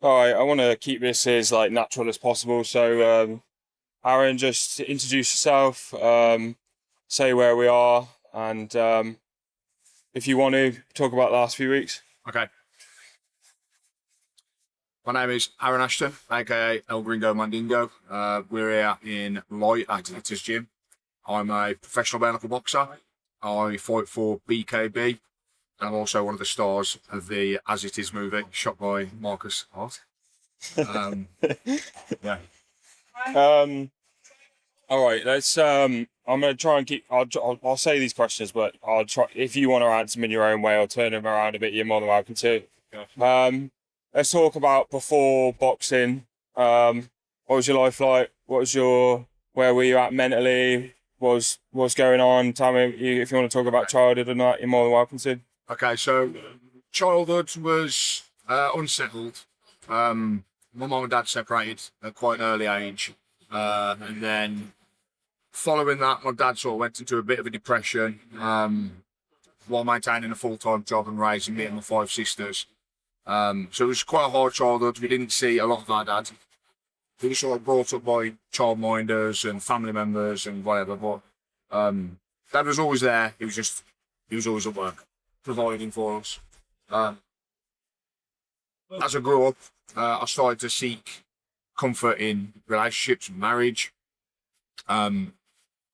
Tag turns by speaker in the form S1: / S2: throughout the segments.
S1: All right, I want to keep this as like natural as possible. So, Arron, just introduce yourself, say where we are, and if you want to talk about the last few weeks.
S2: Okay. My name is Arron Ashton, aka El Gringo Mandingo. We're here in Light at Latter's Gym. I'm a professional bare knuckle boxer. I fight for BKB. And I'm also one of the stars of the As It Is movie, shot by Marcus Hart. Yeah.
S1: All right, let's. I'm gonna try and keep. I'll say these questions, but I'll try. If you want to answer them in your own way or turn them around a bit, you're more than welcome to. Let's talk about before boxing. What was your life like? Where were you at mentally? What's going on? Tell me if you want to talk about childhood or not. You're more than welcome to.
S2: Okay, so childhood was unsettled. My mum and dad separated at quite an early age. And then following that, my dad sort of went into a bit of a depression while maintaining a full-time job and raising me and my 5 sisters. So it was quite a hard childhood. We didn't see a lot of our dad. He was sort of brought up by childminders and family members and whatever, but dad was always there. He was always at work, providing for us. As I grew up, I started to seek comfort in relationships and marriage. I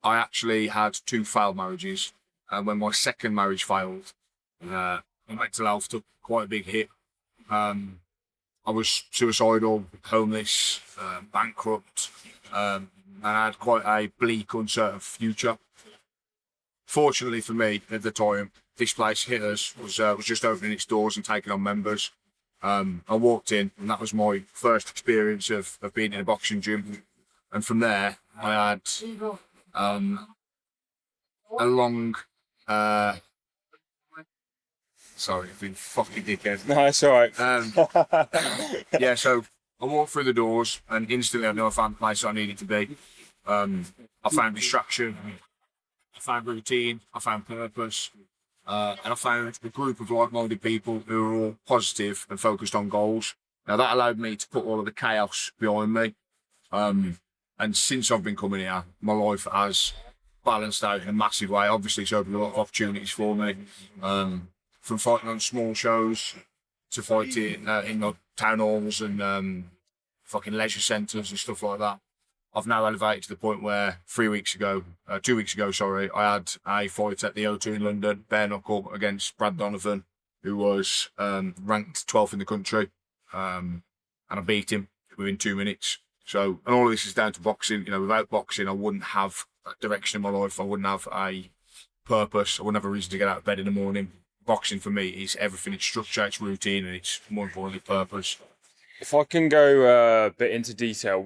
S2: actually had 2 failed marriages. And when my second marriage failed, my mental health took quite a big hit. I was suicidal, homeless, bankrupt, and I had quite a bleak, uncertain future. Fortunately for me, at the time, this place, Hitters, was just opening its doors and taking on members. I walked in, and that was my first experience of being in a boxing gym. And from there, I had a long... Sorry, I've been fucking dickhead.
S1: No, it's all right.
S2: Yeah, so I walked through the doors, and instantly I knew I found the place I needed to be. I found distraction, I found routine, I found purpose. And I found a group of like-minded people who were all positive and focused on goals. Now that allowed me to put all of the chaos behind me. And since I've been coming here, my life has balanced out in a massive way. Obviously, it's opened a lot of opportunities for me. From fighting on small shows to fighting in the town halls and fucking leisure centres and stuff like that. I've now elevated to the point where 2 weeks ago, I had a fight at the O2 in London, bare knuckle, against Brad Donovan, who was ranked 12th in the country, and I beat him within 2 minutes. So, and all of this is down to boxing. You know, without boxing, I wouldn't have that direction in my life. I wouldn't have a purpose. I wouldn't have a reason to get out of bed in the morning. Boxing for me is everything. It's structure, it's routine, and it's more importantly purpose.
S1: If I can go a bit into detail,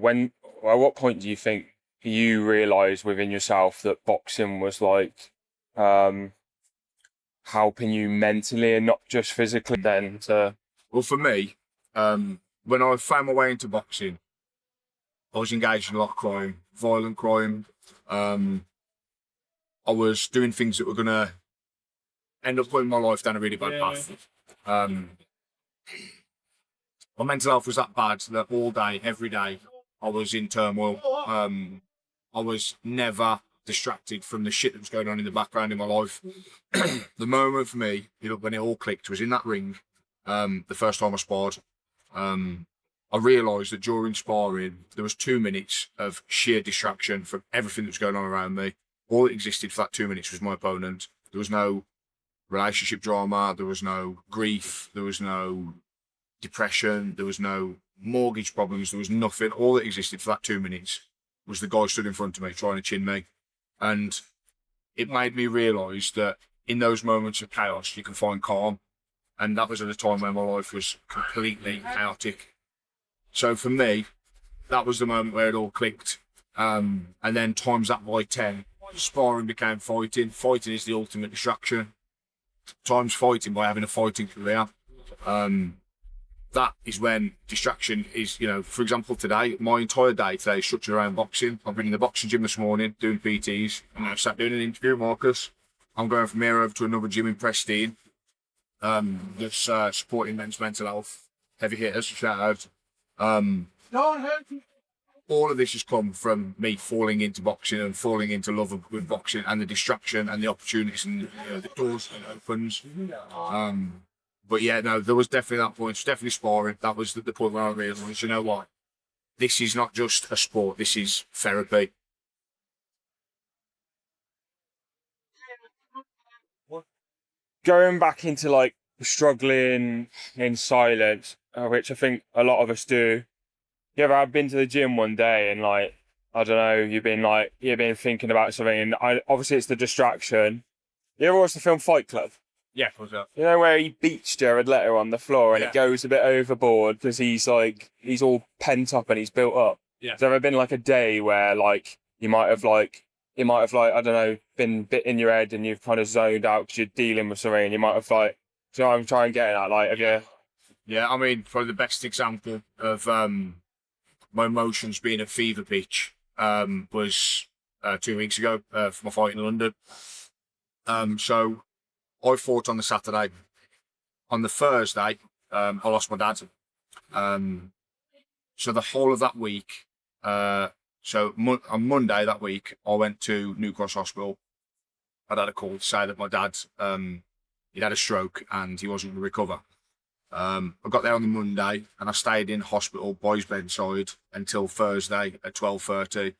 S1: at what point do you think you realised within yourself that boxing was like helping you mentally and not just physically then to...
S2: Well, for me, when I found my way into boxing, I was engaged in a lot of crime, violent crime. I was doing things that were going to end up putting my life down a really bad path. My mental health was that bad that all day, every day, I was in turmoil. I was never distracted from the shit that was going on in the background in my life. The moment for me, when it all clicked, was in that ring. The first time I sparred, I realised that during sparring, there was 2 minutes of sheer distraction from everything that was going on around me. All that existed for that 2 minutes was my opponent. There was no relationship drama, there was no grief, there was no depression, there was no mortgage problems, there was nothing. All that existed for that 2 minutes was the guy stood in front of me trying to chin me. And it made me realise that in those moments of chaos, you can find calm. And that was at a time when my life was completely chaotic. So for me, that was the moment where it all clicked. And then times that by 10, sparring became fighting. Fighting is the ultimate distraction. Times fighting by having a fighting career. That is when distraction is, for example, today, my entire day today is structured around boxing. I've been in the boxing gym this morning doing PTs, and I've sat doing an interview with Marcus. I'm going from here over to another gym in Preston that's supporting men's mental health. heavy hitters, shout out. All of this has come from me falling into boxing and falling into love with boxing and the distraction and the opportunities and the doors it opens. But yeah, no, there was definitely that point. It's definitely sparring. That was the point where I realised, you know what? This is not just a sport. This is therapy.
S1: Going back into like struggling in silence, which I think a lot of us do. You ever have been to the gym one day and like, I don't know, you've been thinking about something and obviously it's the distraction. You ever watched the film Fight Club?
S2: Yeah, what's up?
S1: You know where he beats Jared Leto on the floor and
S2: Yeah.
S1: it goes a bit overboard because he's all pent up and he's built up.
S2: Yeah.
S1: Has there ever been like a day where like you might have like, I don't know, been bit in your head and you've kind of zoned out because you're dealing with something and you might have like, do you know what I'm trying to get at? Like, have you?
S2: Yeah, I mean, probably the best example of my emotions being at fever pitch was 2 weeks ago for my fight in London. So I fought on the Saturday. On the Thursday, I lost my dad. So the whole of that week, on Monday that week, I went to New Cross Hospital. I'd had a call to say that my dad, he'd had a stroke and he wasn't going to recover. I got there on the Monday and I stayed in hospital by his bedside until Thursday at 12:30.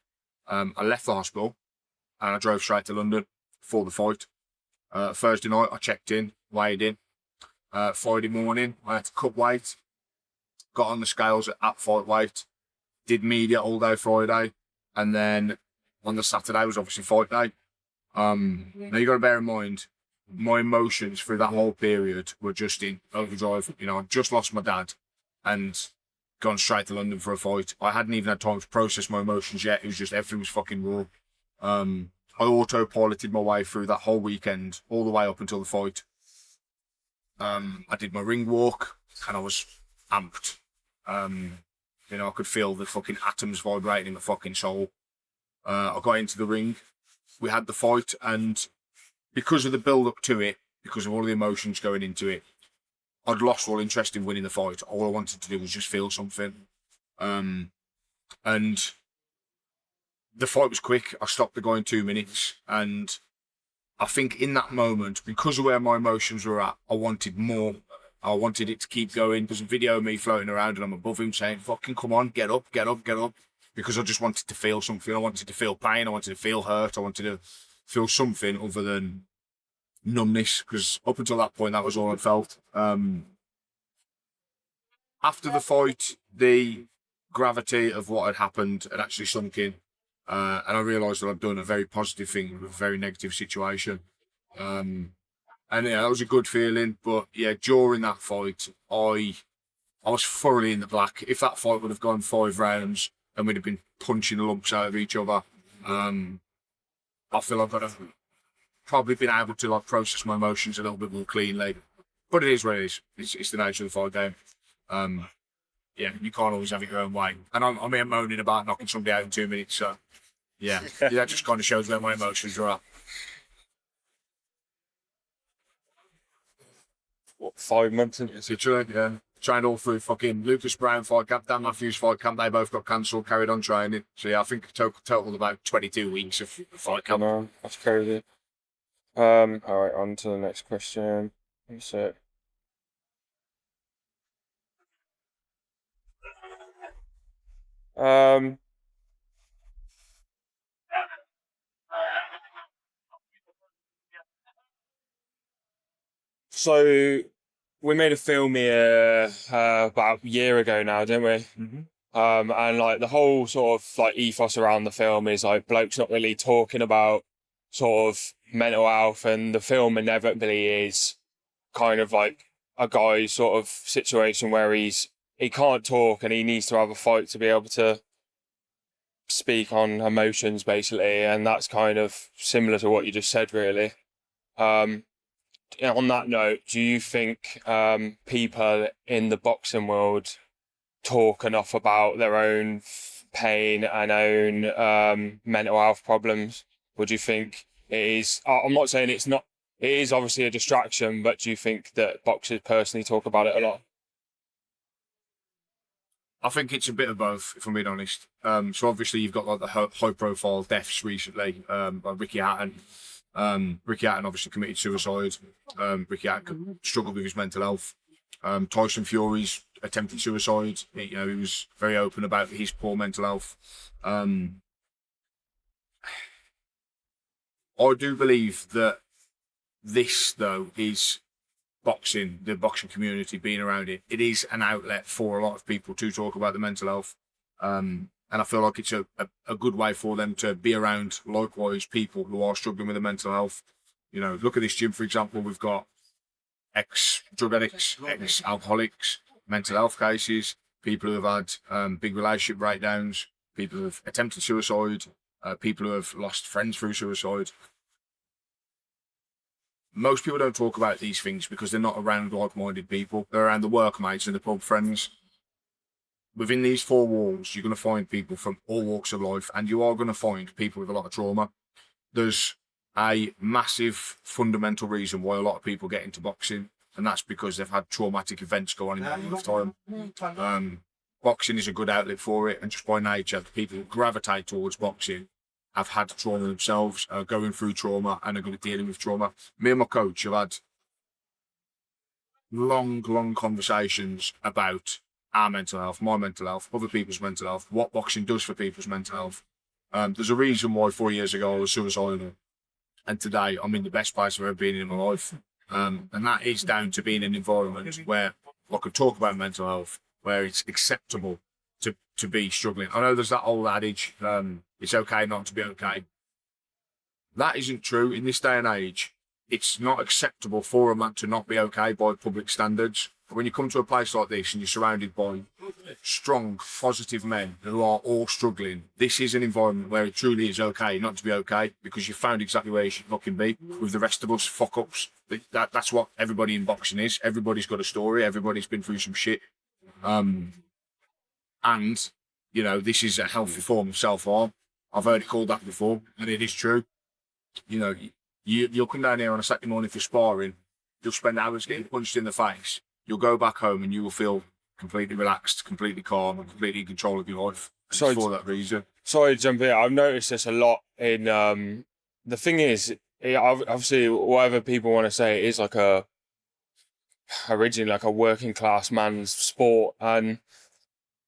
S2: I left the hospital and I drove straight to London for the fight. Thursday night I checked in, weighed in. Friday morning I had to cut weight, got on the scales at fight weight, did media all day Friday, and then on the Saturday was obviously fight day. Now you got to bear in mind, my emotions through that whole period were just in overdrive. You know, I'd just lost my dad and gone straight to London for a fight. I hadn't even had time to process my emotions yet. It was just everything was fucking raw. I autopiloted my way through that whole weekend, all the way up until the fight. I did my ring walk and I was amped. You know, I could feel the fucking atoms vibrating in my fucking soul. I got into the ring. We had the fight, and because of the build-up to it, because of all the emotions going into it, I'd lost all interest in winning the fight. All I wanted to do was just feel something. And the fight was quick. I stopped the guy in 2 minutes, and I think in that moment, because of where my emotions were at, I wanted more. I wanted it to keep going. There's a video of me floating around and I'm above him saying, fucking come on, get up, get up, get up. Because I just wanted to feel something. I wanted to feel pain. I wanted to feel hurt. I wanted to feel something other than numbness. Because up until that point, that was all I felt. After the fight, the gravity of what had happened had actually sunk in. And I realised that I'd done a very positive thing with a very negative situation. And yeah, that was a good feeling. But yeah, during that fight, I was thoroughly in the black. If that fight would have gone 5 rounds and we'd have been punching the lumps out of each other, I feel like I'd have probably been able to like process my emotions a little bit more cleanly. But it is what it is. It's the nature of the fight game. Yeah, you can't always have it your own way. And I'm here moaning about knocking somebody out in 2 minutes. So yeah, that just kind of shows where my emotions are at.
S1: What, 5 months?
S2: Literally, yeah. Trained all through fucking Lucas Brown fight camp, Dan Matthews fight camp. They both got cancelled, carried on training. So yeah, I think total about 22 weeks of fight camp.
S1: No, that's crazy. All right, on to the next question. That's it. So we made a film here about a year ago now, didn't we?
S2: Mm-hmm.
S1: And like the whole sort of like ethos around the film is like blokes not really talking about sort of mental health, and the film inevitably is kind of like a guy's sort of situation where he can't talk and he needs to have a fight to be able to speak on emotions basically, and that's kind of similar to what you just said really. On that note, do you think people in the boxing world talk enough about their own pain and own mental health problems? Would you think it is? I'm not saying it's not. It is obviously a distraction, but do you think that boxers personally talk about it a lot?
S2: I think it's a bit of both, if I'm being honest. So obviously you've got like the high-profile deaths recently, like Ricky Hatton. Ricky Hatton obviously committed suicide. Ricky Hatton struggled with his mental health. Tyson Fury's attempted suicide. He was very open about his poor mental health. I do believe that this, though, is boxing, the boxing community being around it. It is an outlet for a lot of people to talk about the mental health. And I feel like it's a good way for them to be around likewise people who are struggling with the mental health. Look at this gym, for example. We've got ex-drug addicts, ex-alcoholics, mental health cases, people who have had big relationship breakdowns, people who have attempted suicide, people who have lost friends through suicide. Most people don't talk about these things because they're not around like-minded people. They're around the workmates and the pub friends. Within these four walls, you're going to find people from all walks of life, and you are going to find people with a lot of trauma. There's a massive fundamental reason why a lot of people get into boxing, and that's because they've had traumatic events go on in their lifetime. Boxing is a good outlet for it, and just by nature, the people who gravitate towards boxing have had trauma themselves, are going through trauma, and are going to be dealing with trauma. Me and my coach have had long conversations about our mental health, my mental health, other people's mental health, what boxing does for people's mental health. There's a reason why 4 years ago I was suicidal, and today I'm in the best place I've ever been in my life. And that is down to being in an environment where I could talk about mental health, where it's acceptable to be struggling. I know there's that old adage, it's okay not to be okay. That isn't true in this day and age. It's not acceptable for a man to not be okay by public standards. But when you come to a place like this and you're surrounded by strong, positive men who are all struggling, this is an environment where it truly is okay not to be okay, because you found exactly where you should fucking be with the rest of us fuck-ups. That's what everybody in boxing is. Everybody's got a story. Everybody's been through some shit. And, this is a healthy form of self-harm. I've heard it called that before, and it is true. You'll come down here on a Saturday morning for sparring, you'll spend hours getting punched in the face. You'll go back home and you will feel completely relaxed, completely calm, and completely in control of your life. So for that reason.
S1: Sorry to jump in. I've noticed this a lot in the thing is, obviously, whatever people want to say, it is originally like a working class man's sport, and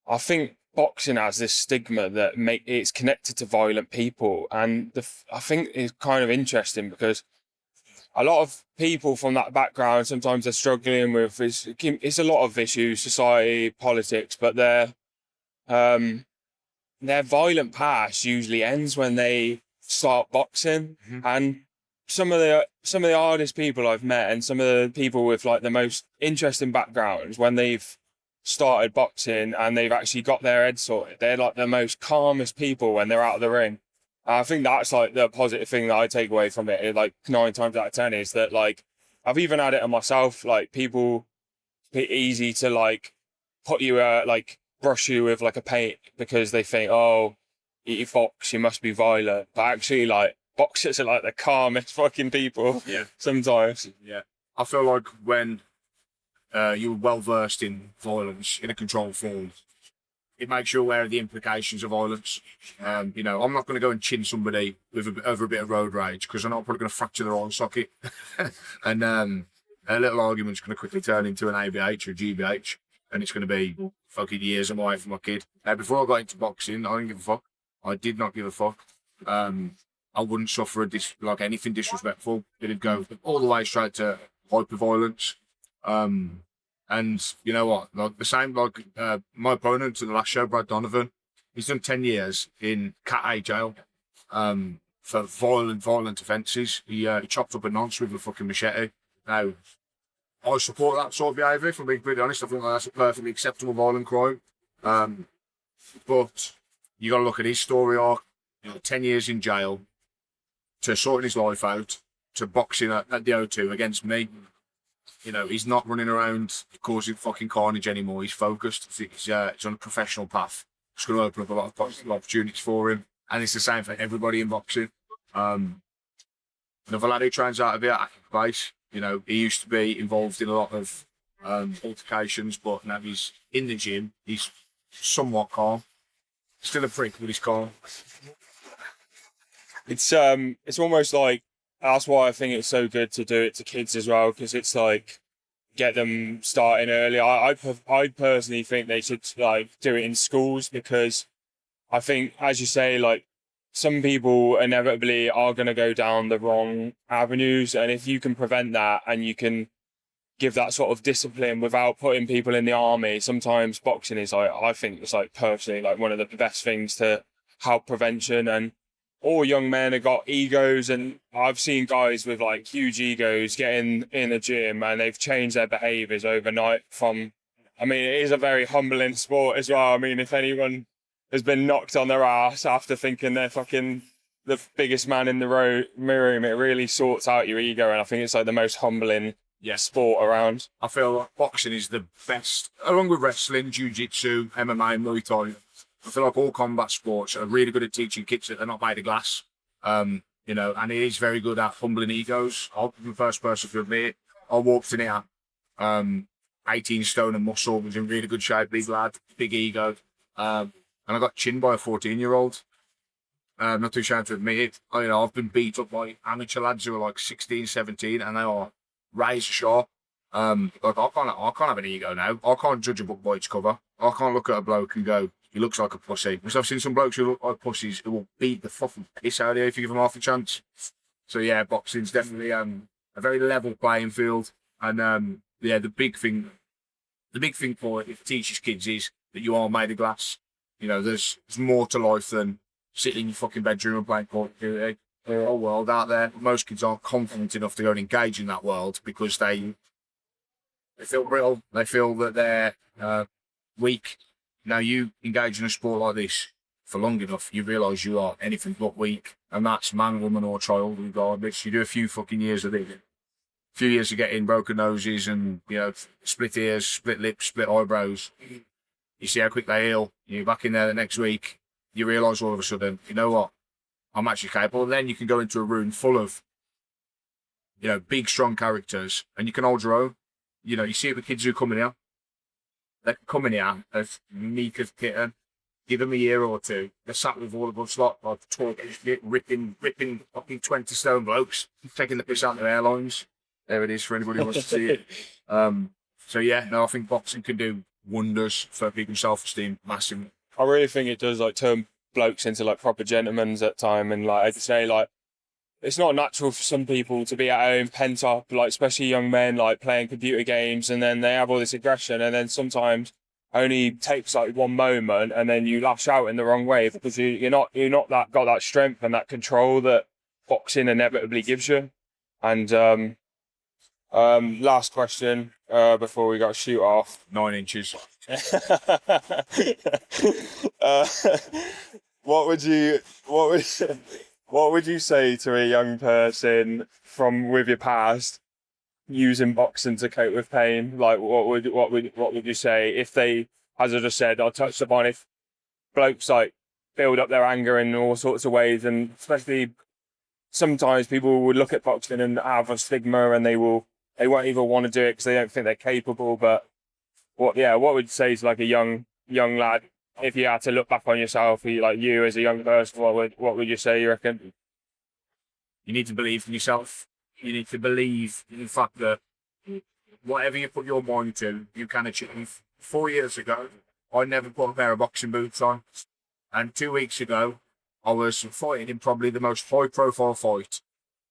S1: I think boxing has this stigma that it's connected to violent people, and I think it's kind of interesting because a lot of people from that background sometimes they're struggling with it's a lot of issues, society, politics, but their violent past usually ends when they start boxing. Mm-hmm. And some of the hardest people I've met, and some of the people with like the most interesting backgrounds, when they've started boxing and they've actually got their head sorted, they're like the most calmest people when they're out of the ring. I think that's like the positive thing that I take away from it. Like 9 times out of 10 is that, like, I've even had it on myself. Like, people easy to like put you like brush you with like a paint because they think, oh, you box, you must be violent. But actually, like, boxers are like the calmest fucking people. Yeah. Sometimes.
S2: Yeah. I feel like when you're well versed in violence in a controlled form, it makes you aware of the implications of violence. I'm not going to go and chin somebody over a bit of road rage, because I'm not probably going to fracture their eye socket. And a little argument's going to quickly turn into an ABH or a GBH, and it's going to be fucking years away from my kid. Before I got into boxing, I didn't give a fuck. I did not give a fuck. I wouldn't suffer anything disrespectful. It'd go all the way straight to hyper-violence. And you know what? Like the same, my opponent to the last show, Brad Donovan, he's done 10 years in Cat A jail for violent offences. He chopped up a nonce with a fucking machete. Now, I support that sort of behaviour, if I'm being pretty honest. I think that's a perfectly acceptable violent crime. But you got to look at his story arc. 10 years in jail, to sorting his life out, to boxing at the O2 against me. He's not running around causing fucking carnage anymore. He's focused. He's on a professional path. It's going to open up a lot of positive opportunities for him. And it's the same for everybody in boxing. Another lad who trains out of here at Ashton Post, he used to be involved in a lot of altercations, but now he's in the gym. He's somewhat calm. Still a prick, but he's calm.
S1: It's almost like that's why I think it's so good to do it to kids as well, because it's like get them starting early. I personally think they should like do it in schools, because I think, as you say, like some people inevitably are going to go down the wrong avenues, and if you can prevent that and you can give that sort of discipline without putting people in the army, sometimes boxing is like, I think it's like personally like one of the best things to help prevention. And all young men have got egos, and I've seen guys with like huge egos get in the gym and they've changed their behaviours overnight from, I mean, it is a very humbling sport as well. I mean, if anyone has been knocked on their ass after thinking they're fucking the biggest man in the room, it really sorts out your ego, and I think it's like the most humbling sport around.
S2: I feel like boxing is the best, along with wrestling, jiu-jitsu, MMA, and Muay Thai. I feel like all combat sports are really good at teaching kids that they're not made of glass. And it is very good at humbling egos. I'll be the first person to admit it. I walked in here, 18 stone and muscle, was in really good shape, big lad, big ego. And I got chinned by a 14-year-old. Not too ashamed to admit it. I've been beat up by amateur lads who are like 16, 17, and they are razor sharp. Like I can't have an ego now. I can't judge a book by its cover. I can't look at a bloke and go, he looks like a pussy. Because I've seen some blokes who look like pussies who will beat the fucking piss out of you if you give them half a chance. So yeah, boxing's definitely a very level playing field. And the big thing for it, if it teaches kids, is that you are made of glass. There's more to life than sitting in your fucking bedroom and playing Call of Duty. There's a whole world out there. Most kids aren't confident enough to go and engage in that world because they feel brittle. They feel that they're weak. Now, you engage in a sport like this for long enough, you realise you are anything but weak. And that's man, woman or child, regardless. You do a few fucking years of it. A few years of getting broken noses and, split ears, split lips, split eyebrows. You see how quick they heal. You're back in there the next week. You realise all of a sudden, you know what? I'm actually capable. And then you can go into a room full of, big, strong characters, and you can hold your own. You see it with kids who come in here. They can come in here as meek as kitten. Give them a year or two. They're sat with all of us lot, like talking shit, ripping fucking 20 stone blokes, taking the piss out of their airlines. There it is for anybody who wants to see it. I think boxing can do wonders for people's self-esteem, massive.
S1: I really think it does like turn blokes into like proper gentlemen at time, and like I'd say like it's not natural for some people to be at home pent up, like especially young men like playing computer games, and then they have all this aggression, and then sometimes only takes like one moment and then you lash out in the wrong way because you're not got that strength and that control that boxing inevitably gives you. And last question before we got to shoot off.
S2: 9 inches.
S1: What would you say to a young person from with your past using boxing to cope with pain? Like what would you say if they, as I just said, I touched upon, if blokes like build up their anger in all sorts of ways, and especially sometimes people would look at boxing and have a stigma and they won't even want to do it because they don't think they're capable. But what would you say to like a young lad, if you had to look back on yourself, like you as a young person, what would you say, you reckon?
S2: You need to believe in yourself. You need to believe in the fact that whatever you put your mind to, you can achieve. 4 years ago, I never put a pair of boxing boots on. And 2 weeks ago, I was fighting in probably the most high-profile fight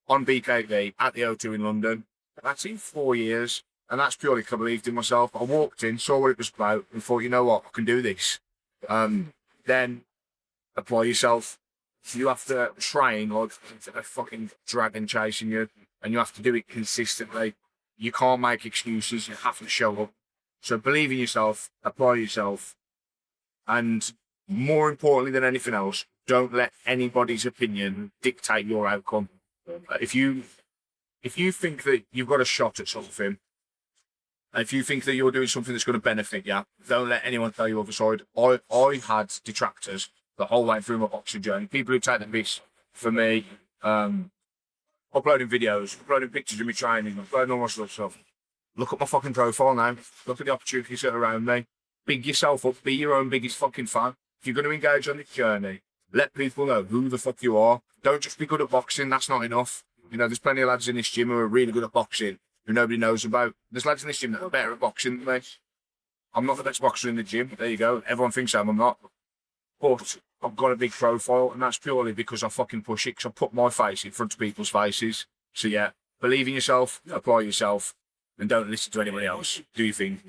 S2: on BKV at the O2 in London. That's in 4 years, and that's purely because I believed in myself. I walked in, saw what it was about, and thought, you know what, I can do this. Then apply yourself. You have to train like a fucking dragon chasing you, and you have to do it consistently. You can't make excuses. You have to show up. So believe in yourself, apply yourself, and more importantly than anything else, don't let anybody's opinion dictate your outcome. If you think that you've got a shot at something, if you think that you're doing something that's going to benefit you, don't let anyone tell you other. I had detractors the whole way through my boxing journey. People who take the piss for me, uploading videos, uploading pictures of me training, uploading all my stuff. Look at my fucking profile now. Look at the opportunities that are around me. big yourself up, be your own biggest fucking fan. If you're going to engage on this journey, let people know who the fuck you are. Don't just be good at boxing, that's not enough. You know, there's plenty of lads in this gym who are really good at boxing, who nobody knows about. There's lads in this gym that are better at boxing than me. I'm not the best boxer in the gym, there you go. Everyone thinks I'm not. But I've got a big profile, and that's purely because I fucking push it, because I put my face in front of people's faces. So yeah, believe in yourself, apply yourself, and don't listen to anybody else. Do your thing.